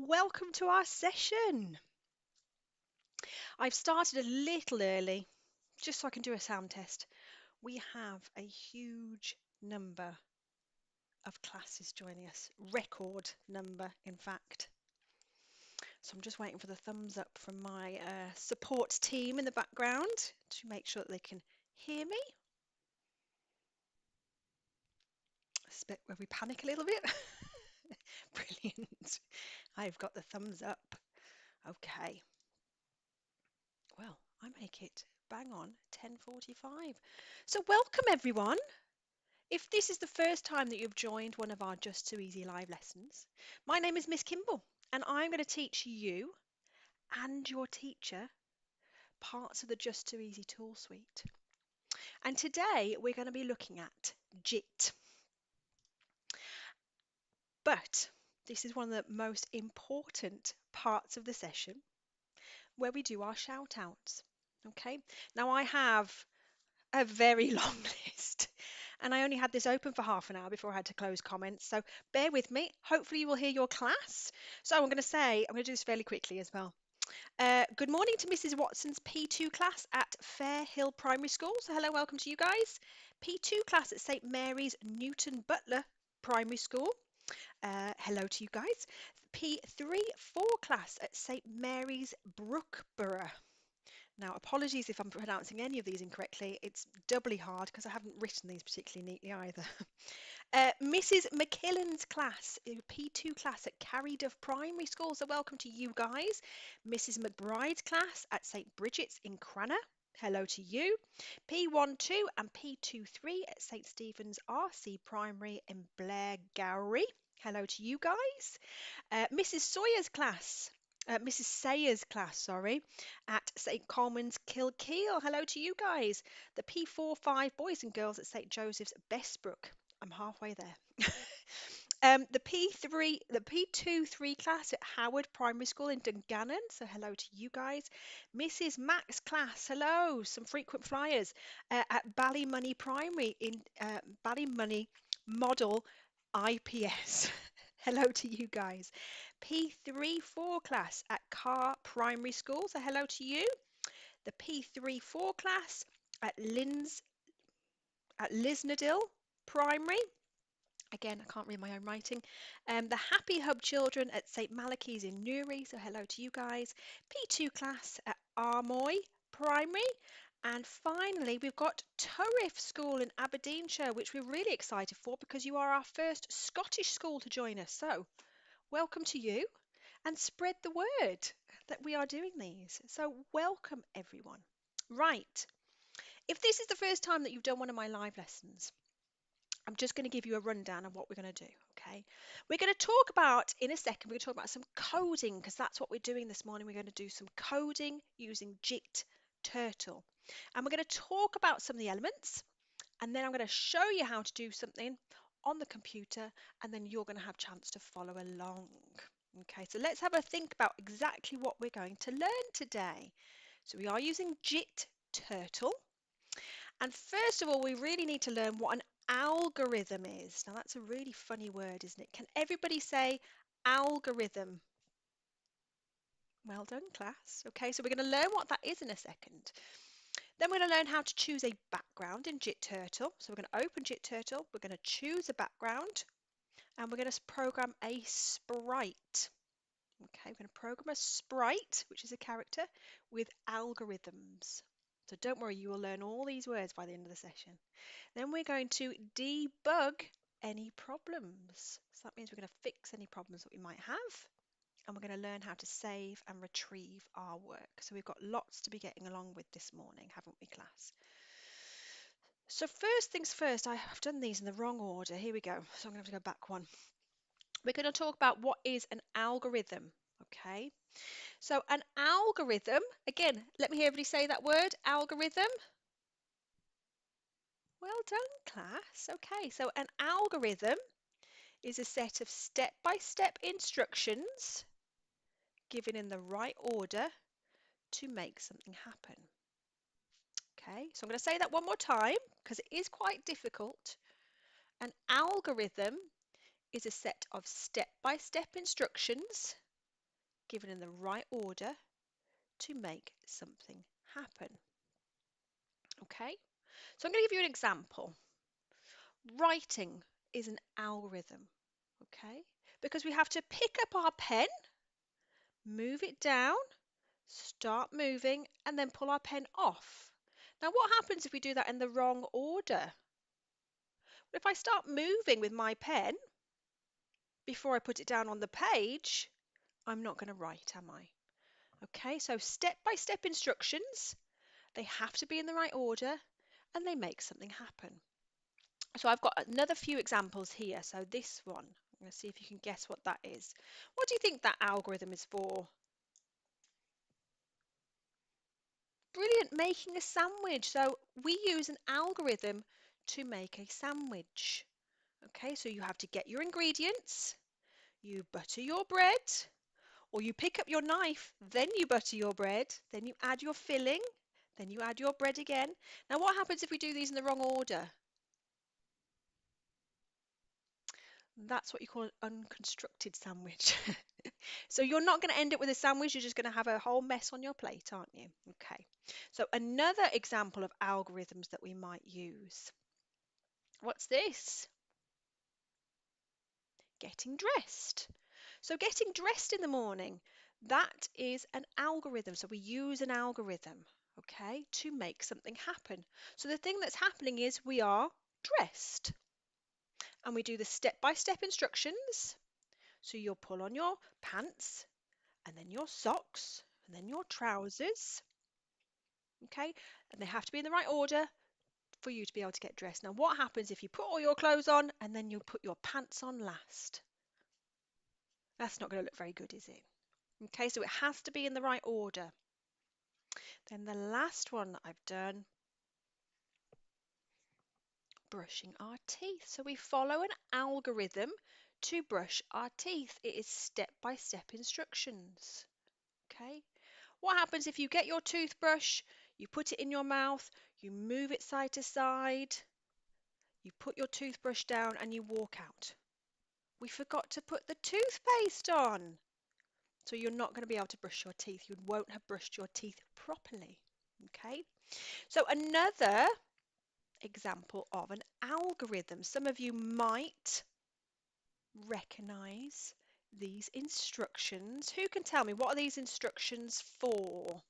Welcome to our session. I've started a little early just so I can do a sound test. We have a huge number of classes joining us, record number, in fact. So I'm just waiting for the thumbs up from my support team in the background to make sure that they can hear me. It's a bit where we panic a little bit. Brilliant. I've got the thumbs up. Okay. Well, I make it bang on 10:45. So welcome everyone. If this is the first time that you've joined one of our Just Too Easy live lessons, my name is Miss Kimball and I'm going to teach you and your teacher parts of the Just Too Easy tool suite. And today we're going to be looking at JIT. But this is one of the most important parts of the session where we do our shout outs. Okay, now I have a very long list. And I only had this open for half an hour before I had to close comments. So bear with me. Hopefully you will hear your class. So I'm going to do this fairly quickly as well. Good morning to Mrs. Watson's P2 class at Fair Hill Primary School. So hello, welcome to you guys. P2 class at St. Mary's Newton Butler Primary School. Hello to you guys. P3-4 class at St. Mary's Brookborough. Now, apologies if I'm pronouncing any of these incorrectly. It's doubly hard because I haven't written these particularly neatly either. Mrs. McKillen's class, P2 class at Carryduff Primary School. So welcome to you guys. Mrs. McBride's class at St. Bridget's in Cranagh. Hello to you. P12 and P23 at St. Stephen's RC Primary in Blairgowrie. Hello to you guys. Mrs. Sayers class, sorry, at St. Coleman's Kilkeel. Hello to you guys. The P45 boys and girls at St. Joseph's Bestbrook. I'm halfway there. The P2-3 class at Howard Primary School in Dungannon. So hello to you guys. Mrs. Max class, hello. Some frequent flyers at Ballymoney Primary in Ballymoney Model IPS. Hello to you guys. P3-4 class at Carr Primary School. So hello to you. The P3-4 class at Lisnadil Primary. Again, I can't read my own writing. The Happy Hub children at St. Malachy's in Newry. So hello to you guys. P2 class at Armoy Primary. And finally, we've got Turriff School in Aberdeenshire, which we're really excited for because you are our first Scottish school to join us. So welcome to you and spread the word that we are doing these. So welcome everyone. Right. If this is the first time that you've done one of my live lessons, I'm just going to give you a rundown of what we're going to do, okay? We're going to talk about, in a second, we're going to talk about some coding because that's what we're doing this morning. We're going to do some coding using JIT Turtle. And we're going to talk about some of the elements, and then I'm going to show you how to do something on the computer, and then you're going to have a chance to follow along. Okay, so let's have a think about exactly what we're going to learn today. So we are using JIT Turtle. And first of all, we really need to learn what an algorithm is. Now that's a really funny word, isn't it? Can everybody say algorithm? Well done, class. Okay, so we're going to learn what that is in a second. Then we're going to learn how to choose a background in JIT Turtle. So we're going to open JIT Turtle, we're going to choose a background, and we're going to program a sprite. Okay, we're going to program a sprite, which is a character, with algorithms. So don't worry, you will learn all these words by the end of the session. Then we're going to debug any problems. So that means we're going to fix any problems that we might have. And we're going to learn how to save and retrieve our work. So we've got lots to be getting along with this morning, haven't we, class? So first things first, I have done these in the wrong order. Here we go. So I'm going to have to go back one. We're going to talk about what is an algorithm. Okay. So an algorithm, again, let me hear everybody say that word, algorithm. Well done, class. Okay, so an algorithm is a set of step-by-step instructions given in the right order to make something happen. Okay, so I'm going to say that one more time because it is quite difficult. An algorithm is a set of step-by-step instructions given in the right order to make something happen. Okay, so I'm going to give you an example. Writing is an algorithm, okay, because we have to pick up our pen, move it down, start moving, and then pull our pen off. Now, what happens if we do that in the wrong order? If I start moving with my pen before I put it down on the page, I'm not going to write, am I? Okay, so step-by-step instructions, they have to be in the right order and they make something happen. So I've got another few examples here. So this one, I'm going to see if you can guess what that is. What do you think that algorithm is for? Brilliant, making a sandwich. So we use an algorithm to make a sandwich. Okay, so you have to get your ingredients, you butter your bread, or you pick up your knife, then you butter your bread, then you add your filling, then you add your bread again. Now what happens if we do these in the wrong order? That's what you call an unconstructed sandwich. So you're not going to end up with a sandwich, you're just going to have a whole mess on your plate, aren't you? Okay. So another example of algorithms that we might use. What's this? Getting dressed. So getting dressed in the morning, that is an algorithm. So we use an algorithm, okay, to make something happen. So the thing that's happening is we are dressed. And we do the step-by-step instructions. So you'll pull on your pants, and then your socks, and then your trousers, okay? And they have to be in the right order for you to be able to get dressed. Now, what happens if you put all your clothes on and then you put your pants on last? That's not going to look very good, is it? Okay, so it has to be in the right order. Then the last one that I've done, brushing our teeth. So we follow an algorithm to brush our teeth. It is step-by-step instructions. Okay, what happens if you get your toothbrush, you put it in your mouth, you move it side to side, you put your toothbrush down and you walk out? We forgot to put the toothpaste on. So you're not going to be able to brush your teeth. You won't have brushed your teeth properly. Okay, so another example of an algorithm. Some of you might recognize these instructions. Who can tell me what are these instructions for?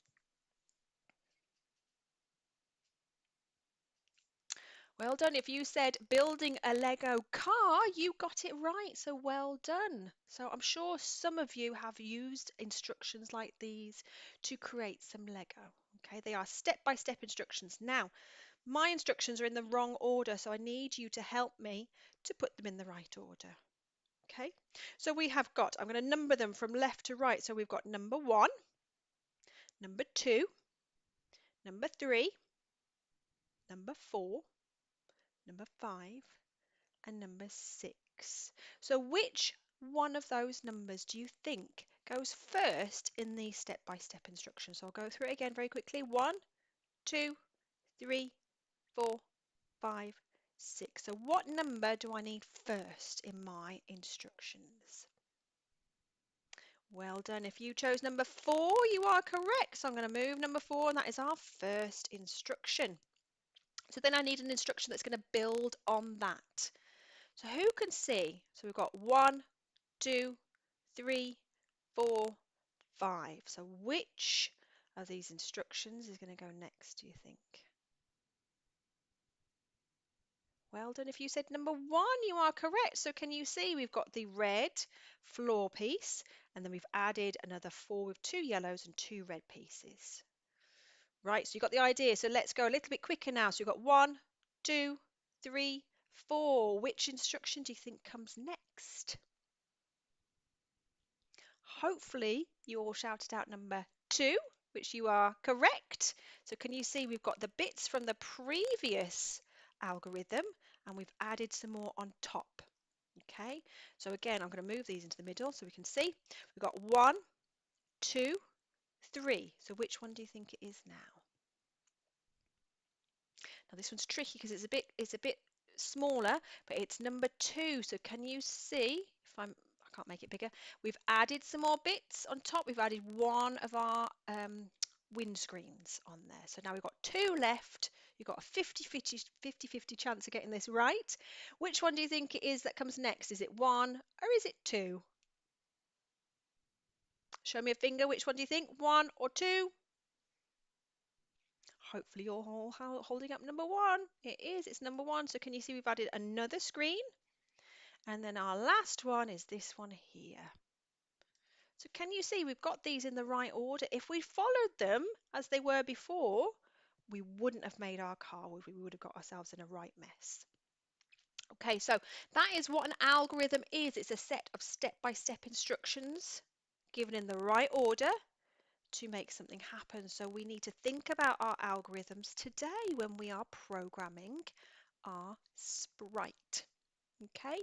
Well done. If you said building a Lego car, you got it right. So well done. So I'm sure some of you have used instructions like these to create some Lego. Okay, they are step-by-step instructions. Now, my instructions are in the wrong order, so I need you to help me to put them in the right order. Okay, so we have got, I'm going to number them from left to right. So we've got number 1, number 2, number 3, number 4, number 5, and number 6. So which one of those numbers do you think goes first in the step-by-step instructions? So I'll go through it again very quickly. 1, 2, 3, 4, 5, 6. So what number do I need first in my instructions? Well done. If you chose number 4, you are correct. So I'm going to move number 4, and that is our first instruction. So then I need an instruction that's going to build on that. So who can see? So we've got 1, 2, 3, 4, 5. So which of these instructions is going to go next, do you think? Well done. If you said number 1, you are correct. So can you see we've got the red floor piece, and then we've added another 4 with 2 yellows and 2 red pieces. Right, so you got the idea. So let's go a little bit quicker now. So you've got 1, 2, 3, 4. Which instruction do you think comes next? Hopefully you all shouted out number 2, which you are correct. So can you see we've got the bits from the previous algorithm and we've added some more on top. Okay, so again, I'm going to move these into the middle so we can see. We've got 1, 2, 3. So which one do you think it is now? Now this one's tricky because it's a bit smaller, but it's number 2. So can you see if I I can't make it bigger. We've added some more bits on top. We've added one of our windscreens on there. So now we've got two left. You've got a 50-50 chance of getting this right. Which one do you think it is that comes next? Is it one or is it two? Show me a finger. Which one do you think? One or two? Hopefully you're all holding up number one. It is. It's number one. So can you see we've added another screen? And then our last one is this one here. So can you see we've got these in the right order? If we followed them as they were before, we wouldn't have made our car. We would have got ourselves in a right mess. Okay, so that is what an algorithm is. It's a set of step-by-step instructions given in the right order to make something happen. So we need to think about our algorithms today when we are programming our sprite. Okay,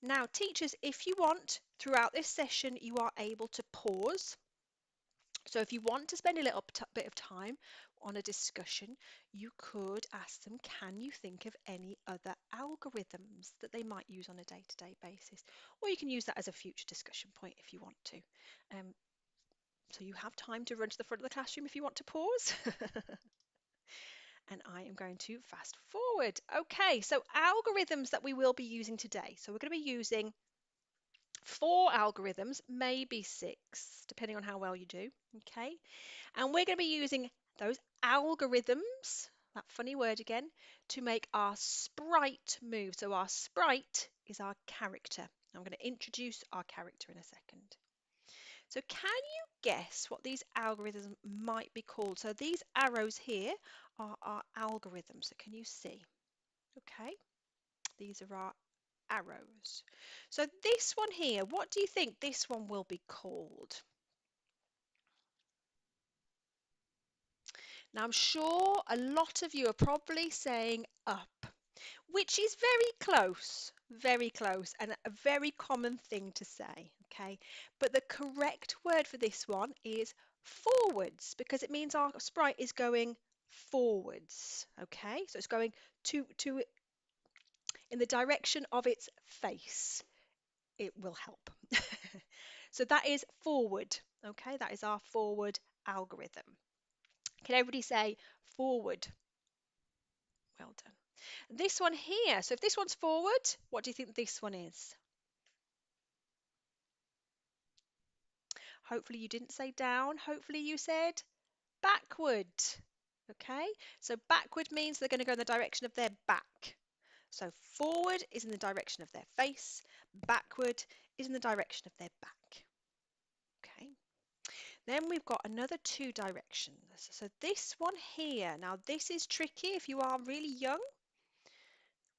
now teachers, if you want, throughout this session, you are able to pause. So if you want to spend a little bit of time on a discussion, you could ask them, can you think of any other algorithms that they might use on a day-to-day basis? Or you can use that as a future discussion point if you want to. So you have time to run to the front of the classroom if you want to pause. And I am going to fast forward. Okay, so algorithms that we will be using today. So we're going to be using 4 algorithms, maybe 6, depending on how well you do. Okay, and we're going to be using those algorithms, that funny word again, to make our sprite move. So our sprite is our character. I'm going to introduce our character in a second. So can you guess what these algorithms might be called? So these arrows here are our algorithms. So can you see? Okay, these are our arrows. So this one here, what do you think this one will be called? Now I'm sure a lot of you are probably saying up, which is very close, and a very common thing to say, okay? But the correct word for this one is forwards, because it means our sprite is going forwards, okay? So it's going to in the direction of its face. It will help. So that is forward, okay? That is our forward algorithm. Can everybody say forward? Well done. This one here, so if this one's forward, what do you think this one is? Hopefully you didn't say down. Hopefully you said backward. Okay, so backward means they're going to go in the direction of their back. So forward is in the direction of their face. Backward is in the direction of their back. Okay, then we've got another 2 directions. So this one here, now this is tricky if you are really young.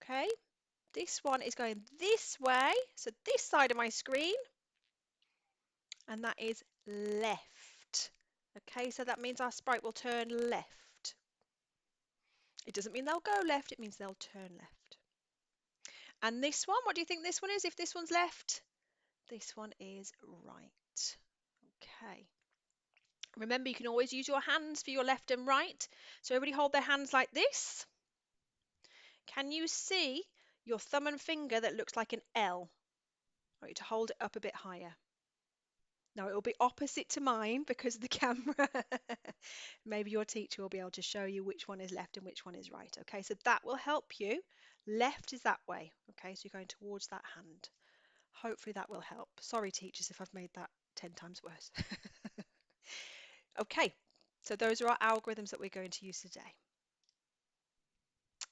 Okay, this one is going this way, so this side of my screen, and that is left. Okay, so that means our sprite will turn left. It doesn't mean they'll go left, it means they'll turn left. And this one, what do you think this one is if this one's left? This one is right. Okay. Remember, you can always use your hands for your left and right. So everybody hold their hands like this. Can you see your thumb and finger that looks like an L? I want you to hold it up a bit higher. Now it will be opposite to mine because of the camera. Maybe your teacher will be able to show you which one is left and which one is right. Okay, so that will help you. Left is that way. Okay, so you're going towards that hand. Hopefully that will help. Sorry, teachers, if I've made that 10 times worse. Okay, so those are our algorithms that we're going to use today.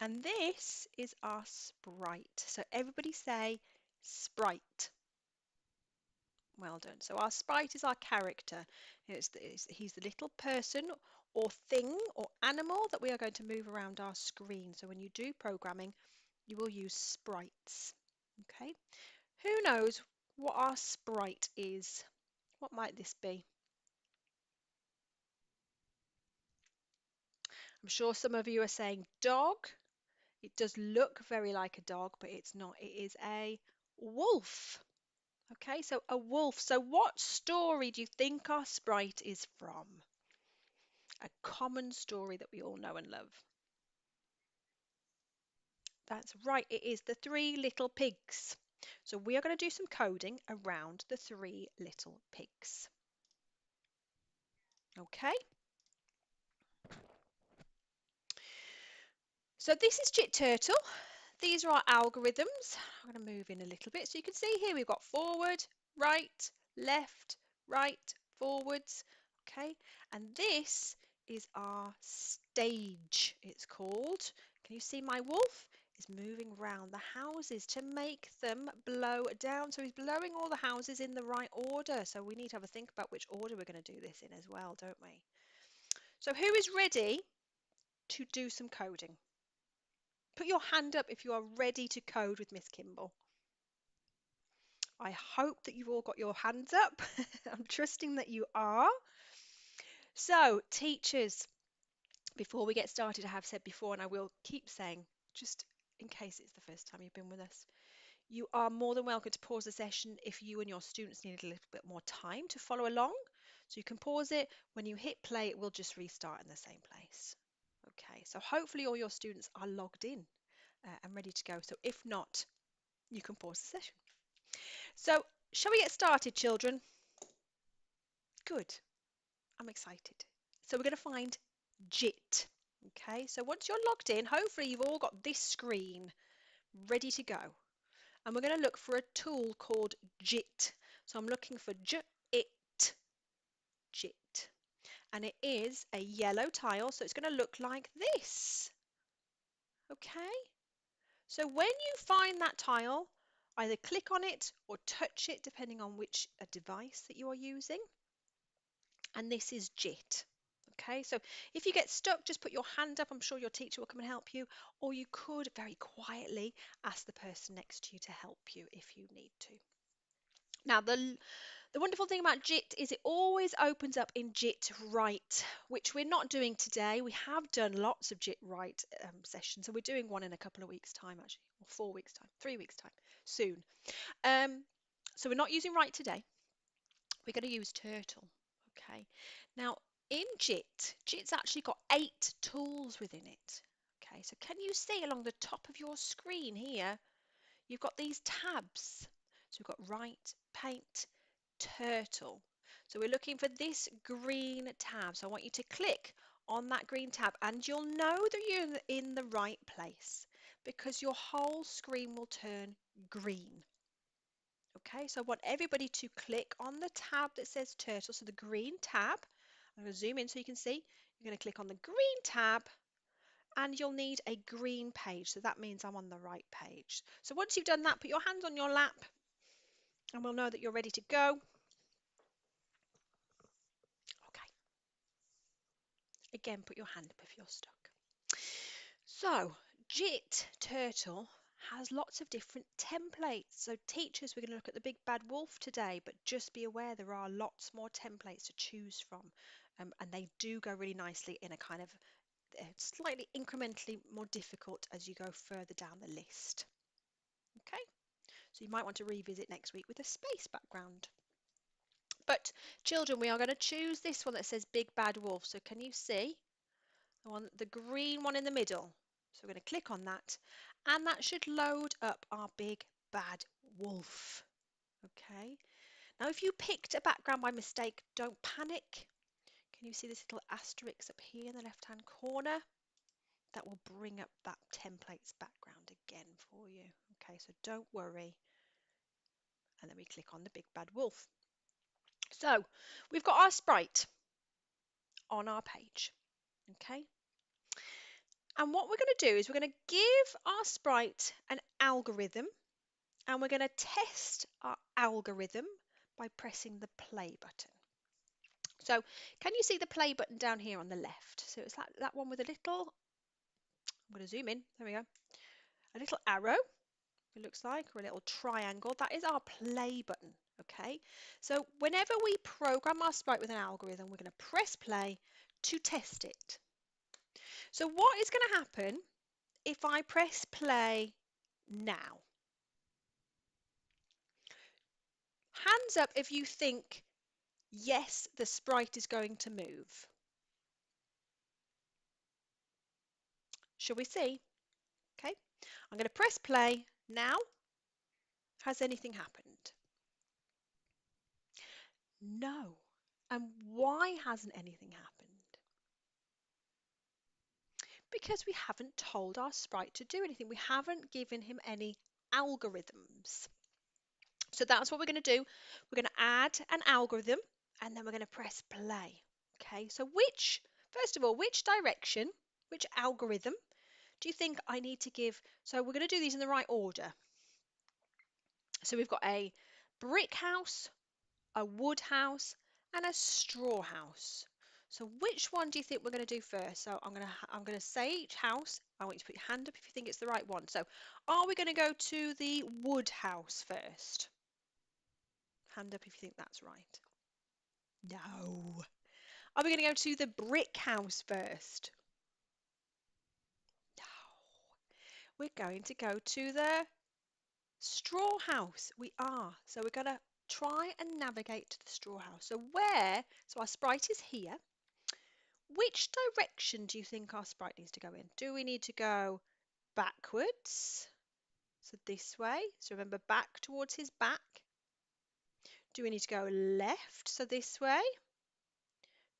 And this is our sprite. So everybody say sprite. Well done. So our sprite is our character. He's the little person or thing or animal that we are going to move around our screen. So when you do programming, you will use sprites. Okay. Who knows what our sprite is? What might this be? I'm sure some of you are saying dog. It does look very like a dog, but it's not. It is a wolf. Okay, so a wolf. So what story do you think our sprite is from? A common story that we all know and love. That's right, it is The 3 Little Pigs. So we are going to do some coding around the three little pigs. Okay. So this is JIT Turtle. These are our algorithms. I'm going to move in a little bit. So you can see here we've got forward, right, left, right, forwards. Okay. And this is our stage, it's called. Can you see my wolf is moving around the houses to make them blow down? So he's blowing all the houses in the right order. So we need to have a think about which order we're going to do this in as well, don't we? So who is ready to do some coding? Put your hand up if you are ready to code with Miss Kimball. I hope that you've all got your hands up. I'm trusting that you are. So, teachers, before we get started, I have said before, and I will keep saying, just in case it's the first time you've been with us, you are more than welcome to pause the session if you and your students need a little bit more time to follow along. So you can pause it. When you hit play, it will just restart in the same place. Okay, so hopefully all your students are logged in and ready to go. So if not, you can pause the session. So shall we get started, children? Good. I'm excited. So we're going to find JIT. Okay, so once you're logged in, hopefully you've all got this screen ready to go. And we're going to look for a tool called JIT. So I'm looking for JIT. JIT. And it is a yellow tile, so it's going to look like this. Okay, so when you find that tile, either click on it or touch it, depending on which device that you are using. And this is JIT. Okay, so if you get stuck, just put your hand up. I'm sure your teacher will come and help you, or you could very quietly ask the person next to you to help you if you need to. Now, the wonderful thing about JIT is it always opens up in JIT Write, which we're not doing today. We have done lots of JIT Write sessions, so we're doing one in a couple of weeks' time, actually, or 4 weeks' time, 3 weeks' time, soon. So we're not using Write today. We're going to use Turtle. Okay. Now, in JIT's actually got 8 tools within it. Okay, so can you see along the top of your screen here, you've got these tabs. So we've got Write, Paint, Turtle. So we're looking for this green tab. So I want you to click on that green tab and you'll know that you're in the right place because your whole screen will turn green. Okay, so I want everybody to click on the tab that says Turtle, so the green tab. I'm going to zoom in so you can see. You're going to click on the green tab and you'll need a green page. So that means I'm on the right page. So once you've done that, put your hands on your lap and we'll know that you're ready to go. Okay. Again, put your hand up if you're stuck. So, JIT Turtle has lots of different templates. So teachers, we're going to look at the big bad wolf today, but just be aware there are lots more templates to choose from. And they do go really nicely in a kind of slightly incrementally more difficult as you go further down the list. Okay, so you might want to revisit next week with a space background. But children, we are going to choose this one that says big bad wolf. So can you see the green one in the middle? So we're going to click on that and that should load up our big bad wolf. Okay, now if you picked a background by mistake, don't panic. Can you see this little asterisk up here in the left hand corner? That will bring up that template's background again for you. Okay, so don't worry. And then we click on the big bad wolf. So we've got our sprite on our page. Okay, and what we're going to do is we're going to give our sprite an algorithm and we're going to test our algorithm by pressing the play button. So can you see the play button down here on the left? So it's that one with a little, I'm going to zoom in, there we go, a little arrow, it looks like, or a little triangle. That is our play button. Okay, so whenever we program our sprite with an algorithm, we're going to press play to test it. So what is going to happen if I press play now? Hands up if you think, yes, the sprite is going to move. Shall we see? Okay, I'm going to press play now Has anything happened? No. And why hasn't anything happened? Because we haven't told our sprite to do anything. We haven't given him any algorithms. So that's what we're going to do. We're going to add an algorithm and then we're going to press play. Okay, so first of all, which direction, which algorithm do you think I need to give? So we're going to do these in the right order. So we've got a brick house, a wood house, and a straw house. So which one do you think we're going to do first? So I'm going to say each house. I want you to put your hand up if you think it's the right one. So are we going to go to the wood house first? Hand up if you think that's right. No. Are we going to go to the brick house first? No. We're going to go to the straw house. We are. So we're going to try and navigate to the straw house. So our sprite is here. Which direction do you think our sprite needs to go in? Do we need to go backwards? So this way. So remember, back towards his back. Do we need to go left? So this way.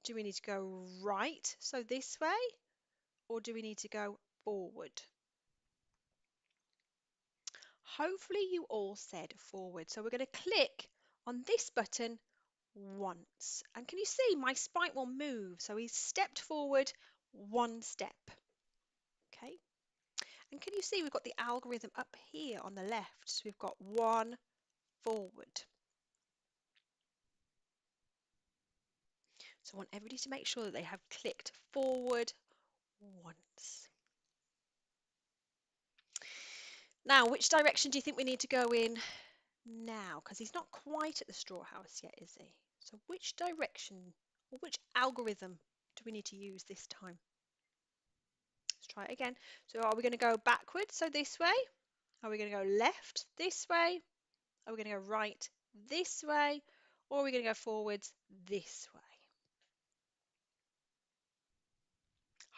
Do we need to go right? So this way. Or do we need to go forward? Hopefully you all said forward. So we're going to click on this button once. And can you see my sprite will move? So he's stepped forward one step. Okay. And can you see we've got the algorithm up here on the left? So we've got one forward. So I want everybody to make sure that they have clicked forward once. Now, which direction do you think we need to go in now? Because he's not quite at the straw house yet, is he? So which direction or which algorithm do we need to use this time? Let's try it again. So are we going to go backwards, so this way? Are we going to go left this way? Are we going to go right this way? Or are we going to go forwards this way?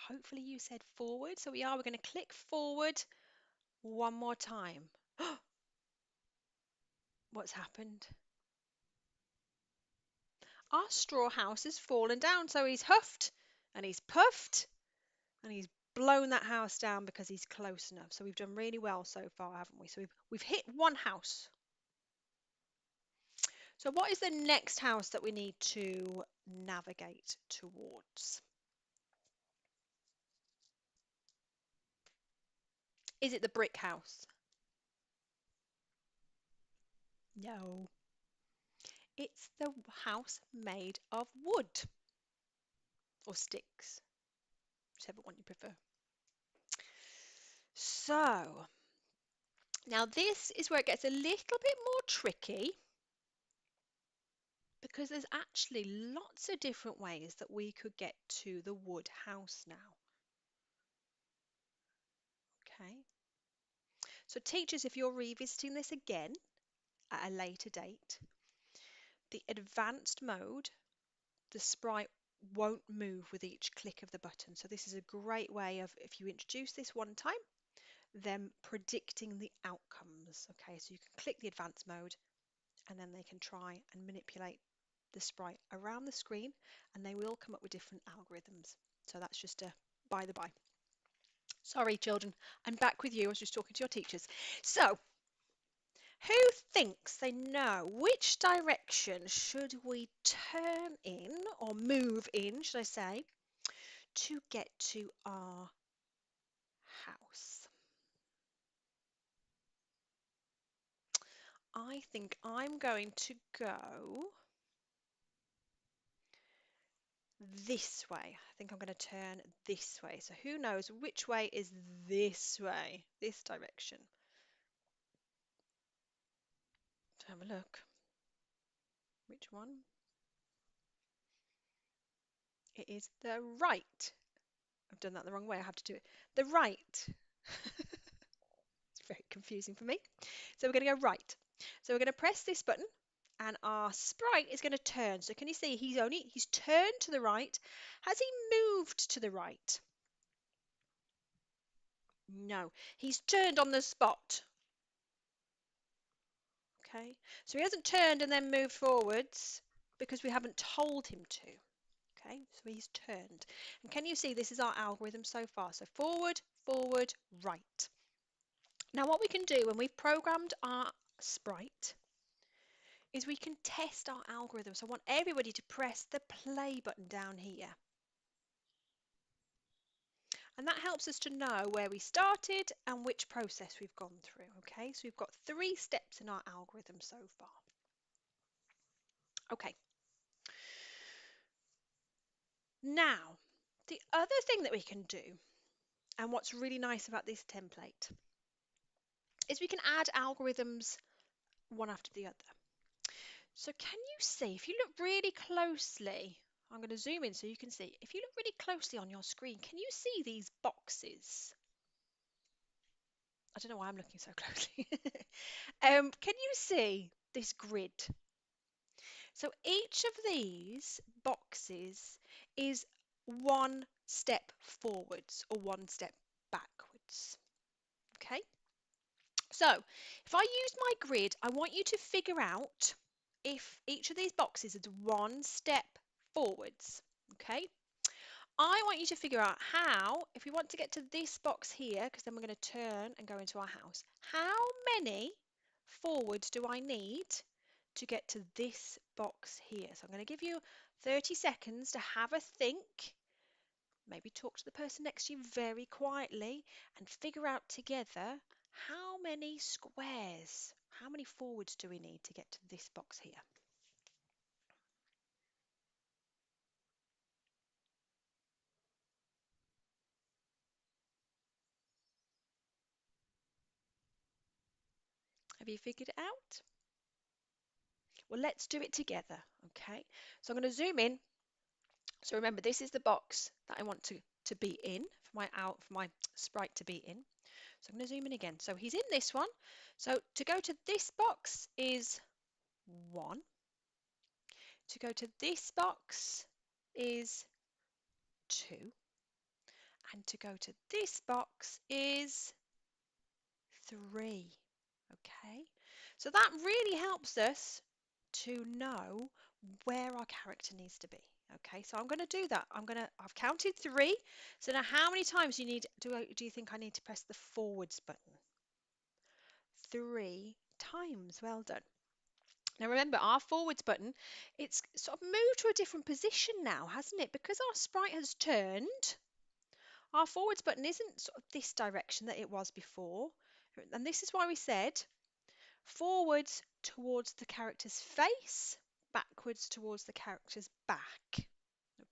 Hopefully you said forward. So we're going to click forward one more time. What's happened? Our straw house has fallen down. So he's huffed and he's puffed and he's blown that house down because he's close enough. So we've done really well so far, haven't we? So we've hit one house. So what is the next house that we need to navigate towards? Is it the brick house? No. It's the house made of wood or sticks, whichever one you prefer. So now this is where it gets a little bit more tricky because there's actually lots of different ways that we could get to the wood house now. Okay. So teachers, if you're revisiting this again at a later date, the advanced mode, the sprite won't move with each click of the button. So this is a great way of, if you introduce this one time, them predicting the outcomes. Okay, so you can click the advanced mode and then they can try and manipulate the sprite around the screen and they will come up with different algorithms. So that's just a by the by. Sorry, children, I'm back with you. I was just talking to your teachers. So, who thinks they know which direction should we turn in or move in, should I say, to get to our house? I think I'm going to go this way. I think I'm going to turn this way. So who knows which way is this way, this direction? Let's have a look. Which one? It is the right. I've done that the wrong way. I have to do it. The right. It's very confusing for me. So we're going to go right. So we're going to press this button and our sprite is going to turn. So can you see he's turned to the right. Has he moved to the right? No, he's turned on the spot. Okay, so he hasn't turned and then moved forwards because we haven't told him to. Okay, so he's turned. And can you see this is our algorithm so far? So forward, forward, right. Now what we can do when we've programmed our sprite is we can test our algorithm. So I want everybody to press the play button down here. And that helps us to know where we started and which process we've gone through. Okay, so we've got 3 steps in our algorithm so far. Okay. Now, the other thing that we can do, and what's really nice about this template, is we can add algorithms one after the other. So can you see, if you look really closely, I'm going to zoom in so you can see, if you look really closely on your screen, can you see these boxes? I don't know why I'm looking so closely. Can you see this grid? So each of these boxes is 1 step forwards or 1 step backwards. Okay? So if I use my grid, I want you to figure out if each of these boxes is 1 step forwards. Okay? I want you to figure out how, if we want to get to this box here, because then we're going to turn and go into our house, how many forwards do I need to get to this box here? So I'm going to give you 30 seconds to have a think, maybe talk to the person next to you very quietly and figure out together how many squares, how many forwards do we need to get to this box here? Have you figured it out? Well, let's do it together, okay? So I'm going to zoom in. So remember, this is the box that I want to be in, for my sprite to be in. So I'm going to zoom in again. So he's in this one. So to go to this box is 1. To go to this box is 2. And to go to this box is 3. Okay, so that really helps us to know where our character needs to be. Okay, so I'm going to do that. I've counted 3. So now how many times do you think I need to press the forwards button? 3 times. Well done. Now remember, our forwards button, it's sort of moved to a different position now, hasn't it? Because our sprite has turned, our forwards button isn't sort of this direction that it was before. And this is why we said forwards towards the character's face, backwards towards the character's back.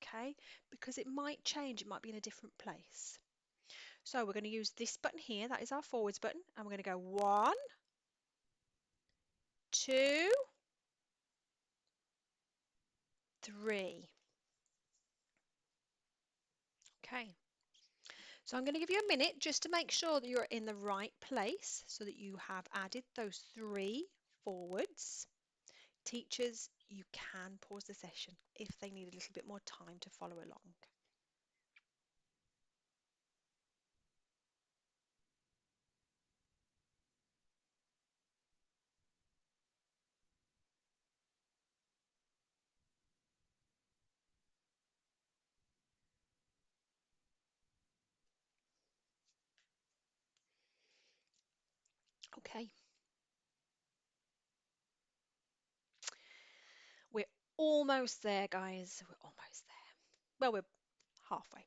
Okay, because it might change, it might be in a different place. So we're going to use this button here, that is our forwards button, and we're going to go 1, 2, 3. Okay, so I'm going to give you a minute just to make sure that you're in the right place so that you have added those 3 forwards. Teachers, you can pause the session if they need a little bit more time to follow along. Okay, we're almost there, guys. We're almost there. Well, we're halfway.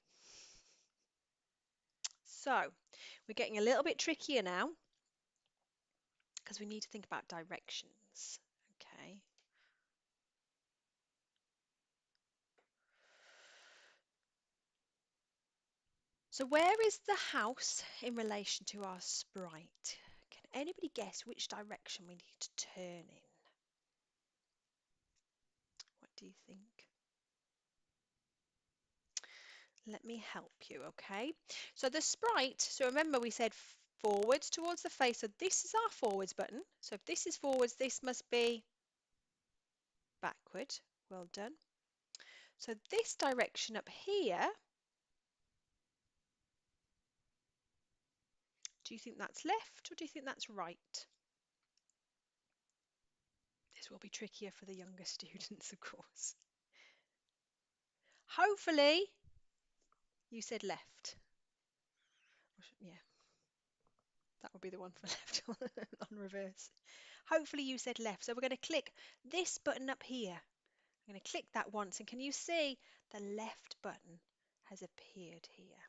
So we're getting a little bit trickier now because we need to think about directions. Okay. So where is the house in relation to our sprite? Can anybody guess which direction we need to turn in? What do you think? Let me help you, okay? So the sprite, so remember we said forwards towards the face, so this is our forwards button. So if this is forwards, this must be backward. Well done. So this direction up here, do you think that's left or do you think that's right? This will be trickier for the younger students, of course. Hopefully, you said left. Yeah, that would be the one for left on reverse. Hopefully you said left. So we're going to click this button up here. I'm going to click that once, and can you see the left button has appeared here?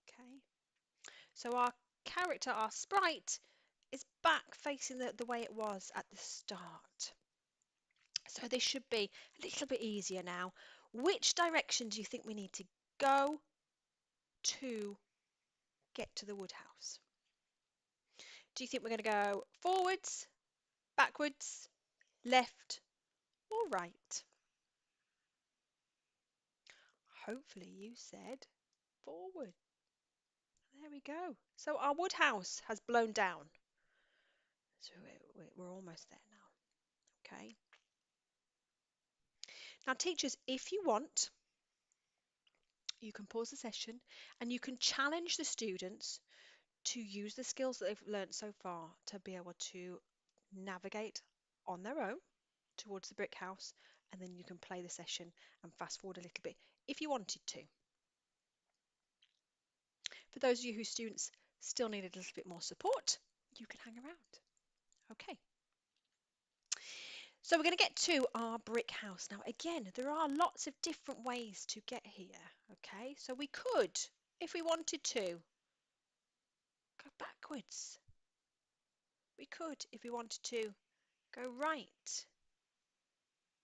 Okay. So our character, our sprite, is back facing the way it was at the start. So this should be a little bit easier now. Which direction do you think we need to go to get to the woodhouse? Do you think we're going to go forwards, backwards, left, or right? Hopefully you said forward. There we go. So our woodhouse has blown down. So we're almost there now. Okay. Now, teachers, if you want, you can pause the session and you can challenge the students to use the skills that they've learnt so far to be able to navigate on their own towards the brick house, and then you can play the session and fast forward a little bit if you wanted to. For those of you whose students still need a little bit more support, you can hang around. Okay. So we're going to get to our brick house. Now, again, there are lots of different ways to get here. Okay, so we could, if we wanted to, go backwards. We could, if we wanted to, go right.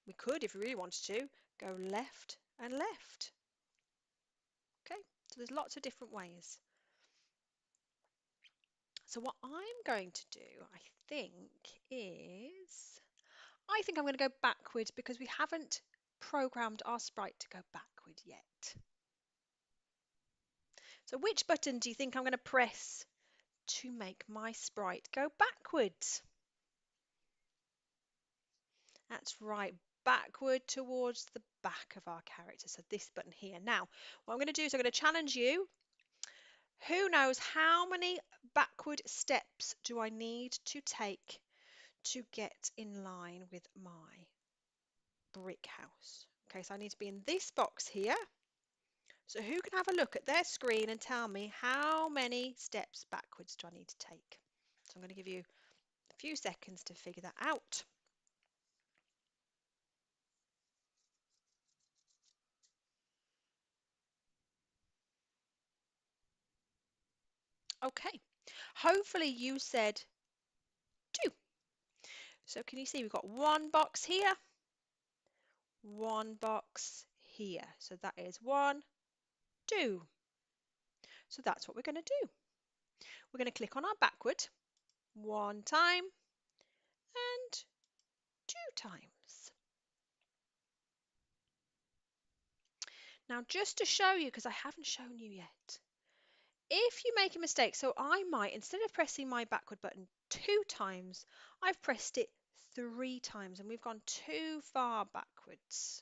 We could, if we really wanted to, go left and left. Okay, so there's lots of different ways. So what I'm going to do, I think I'm going to go backward because we haven't programmed our sprite to go backward yet. So which button do you think I'm going to press to make my sprite go backwards? That's right, backward towards the back of our character. So this button here. Now, what I'm going to do is I'm going to challenge you. Who knows how many backward steps do I need to take to get in line with my brick house? Okay, so I need to be in this box here. So who can have a look at their screen and tell me how many steps backwards do I need to take? So I'm going to give you a few seconds to figure that out. Okay, hopefully you said 2. So can you see we've got one box here, one box here. So that is 1, 2. So that's what we're going to do. We're going to click on our backward 1 time and 2 times. Now just to show you, because I haven't shown you yet, if you make a mistake, so I might, instead of pressing my backward button 2 times, I've pressed it 3 times and we've gone too far backwards.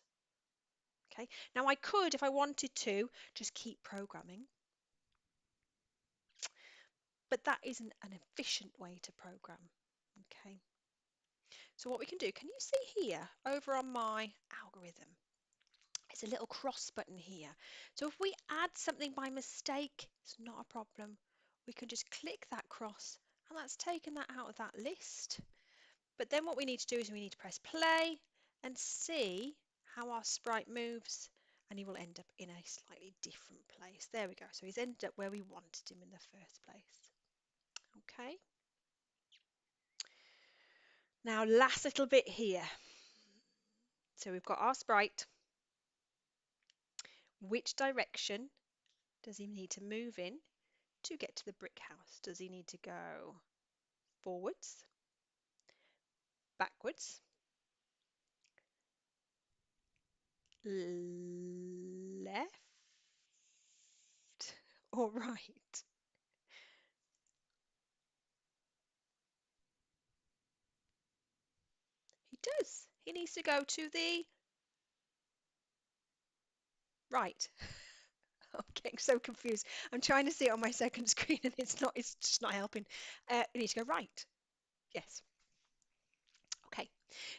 Okay, now I could, if I wanted to, just keep programming, but that isn't an efficient way to program. Okay, so what we can do, can you see here over on my algorithm? It's a little cross button here. So if we add something by mistake, it's not a problem. We can just click that cross and that's taken that out of that list. But then what we need to do is we need to press play and see how our sprite moves, and he will end up in a slightly different place. There we go. So he's ended up where we wanted him in the first place. Okay. Now last little bit here. So we've got our sprite. Which direction does he need to move in to get to the brick house? Does he need to go forwards, backwards, left, or right? He does. He needs to go to the right. I'm getting so confused. I'm trying to see it on my second screen and it's just not helping. You need to go right. Yes. Okay.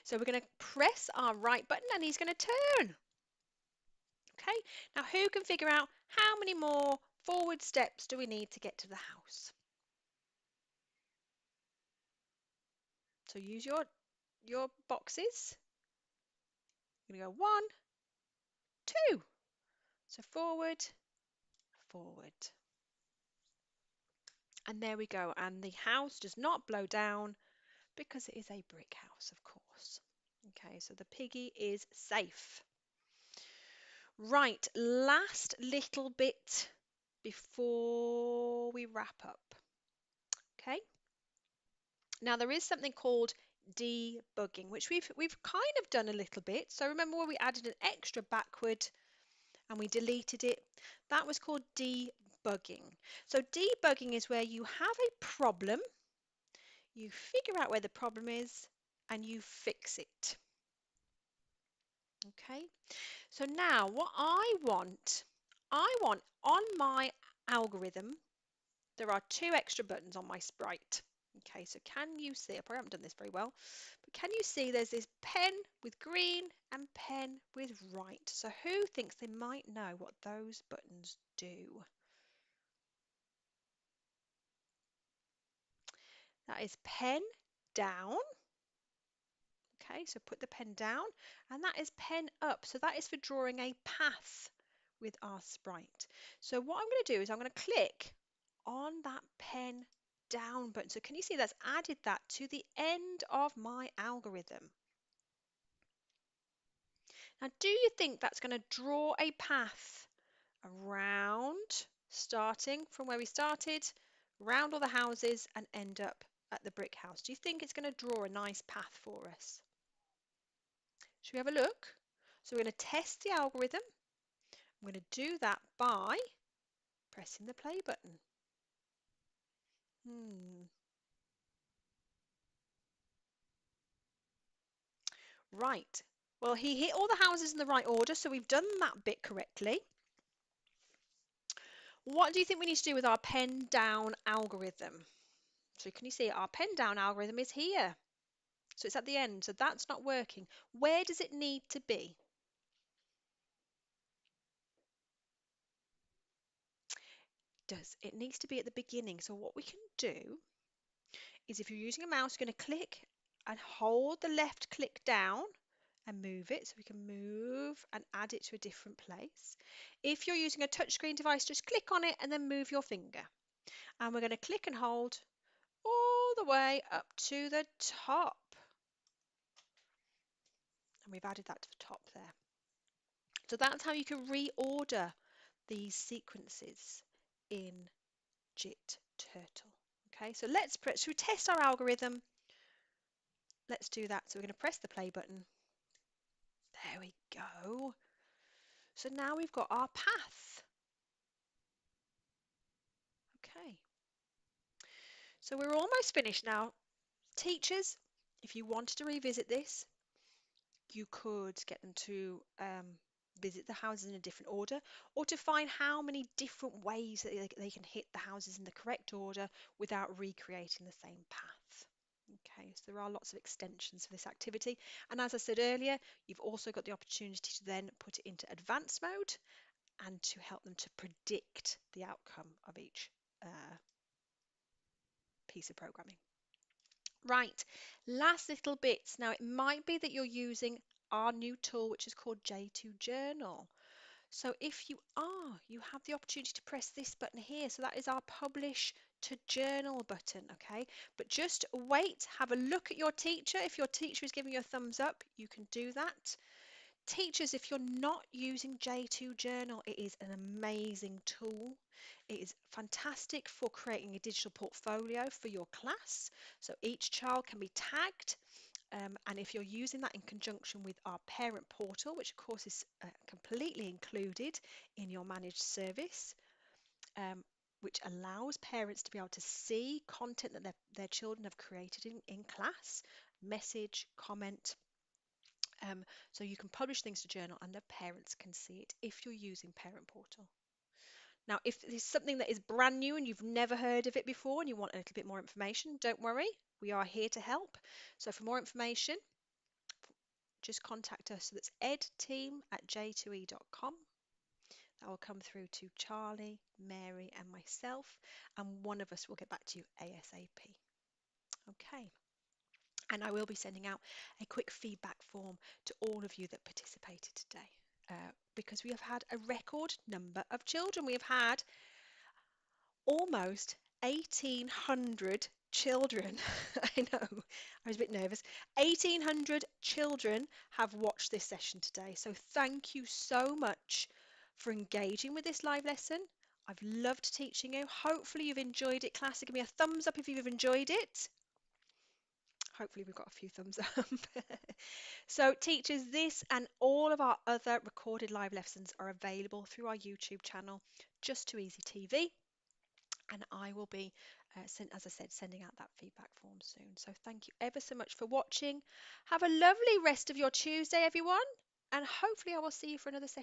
So we're going to press our right button and he's going to turn. Okay. Now who can figure out how many more forward steps do we need to get to the house? So use your boxes. You're going to go 1, 2. So forward, forward. And there we go. And the house does not blow down because it is a brick house, of course. Okay, so the piggy is safe. Right, last little bit before we wrap up. Okay, now there is something called debugging, which we've kind of done a little bit. So remember where we added an extra backward and we deleted it? That was called debugging. So debugging is where you have a problem, you figure out where the problem is, and you fix it. Okay, so now what I want on my algorithm, there are 2 extra buttons on my sprite. Okay, so can you see, I probably haven't done this very well, but can you see there's this pen with green and pen with right? So who thinks they might know what those buttons do? That is pen down. Okay, so put the pen down, and that is pen up. So that is for drawing a path with our sprite. So what I'm going to do is I'm going to click on that pen down button. So can you see that's added that to the end of my algorithm? Now, do you think that's going to draw a path around, starting from where we started, around all the houses and end up at the brick house? Do you think it's going to draw a nice path for us? Should we have a look? So we're going to test the algorithm. I'm going to do that by pressing the play button. Right. Well, he hit all the houses in the right order, so we've done that bit correctly. What do you think we need to do with our pen down algorithm? So can you see our pen down algorithm is here? So it's at the end, so that's not working. Where does it need to be? It needs to be at the beginning. So what we can do is if you're using a mouse, you're going to click and hold the left click down and move it. So we can move and add it to a different place. If you're using a touchscreen device, just click on it and then move your finger. And we're going to click and hold all the way up to the top. And we've added that to the top there. So that's how you can reorder these sequences in JIT Turtle. Okay, so should we test our algorithm? Let's do that. So we're going to press the play button. There we go. So now we've got our path. Okay. So we're almost finished now. Teachers, if you wanted to revisit this, you could get them to visit the houses in a different order, or to find how many different ways that they can hit the houses in the correct order without recreating the same path. Okay, so there are lots of extensions for this activity. And as I said earlier, you've also got the opportunity to then put it into advanced mode and to help them to predict the outcome of each piece of programming. Right, last little bits. Now, it might be that you're using our new tool, which is called J2 Journal. So if you are, you have the opportunity to press this button here. So that is our publish to journal button, okay? But just wait, have a look at your teacher. If your teacher is giving you a thumbs up, you can do that. Teachers, if you're not using J2 Journal, it is an amazing tool. It is fantastic for creating a digital portfolio for your class. So each child can be tagged. And if you're using that in conjunction with our parent portal, which of course is completely included in your managed service, which allows parents to be able to see content that their children have created in class, message, comment, so you can publish things to journal and the parents can see it if you're using Parent Portal. Now, if there's something that is brand new and you've never heard of it before and you want a little bit more information, don't worry, we are here to help. So for more information, just contact us. So that's edteam@j2e.com. That will come through to Charlie, Mary, and myself, and one of us will get back to you ASAP. Okay. And I will be sending out a quick feedback form to all of you that participated today, because we have had a record number of children. We have had almost 1,800 children. I know, I was a bit nervous. 1,800 children have watched this session today. So thank you so much for engaging with this live lesson. I've loved teaching you. Hopefully you've enjoyed it. Class, give me a thumbs up if you've enjoyed it. Hopefully we've got a few thumbs up. So teachers, this and all of our other recorded live lessons are available through our YouTube channel, Just2easy TV. And I will be, as I said, sending out that feedback form soon. So thank you ever so much for watching. Have a lovely rest of your Tuesday, everyone. And hopefully I will see you for another session.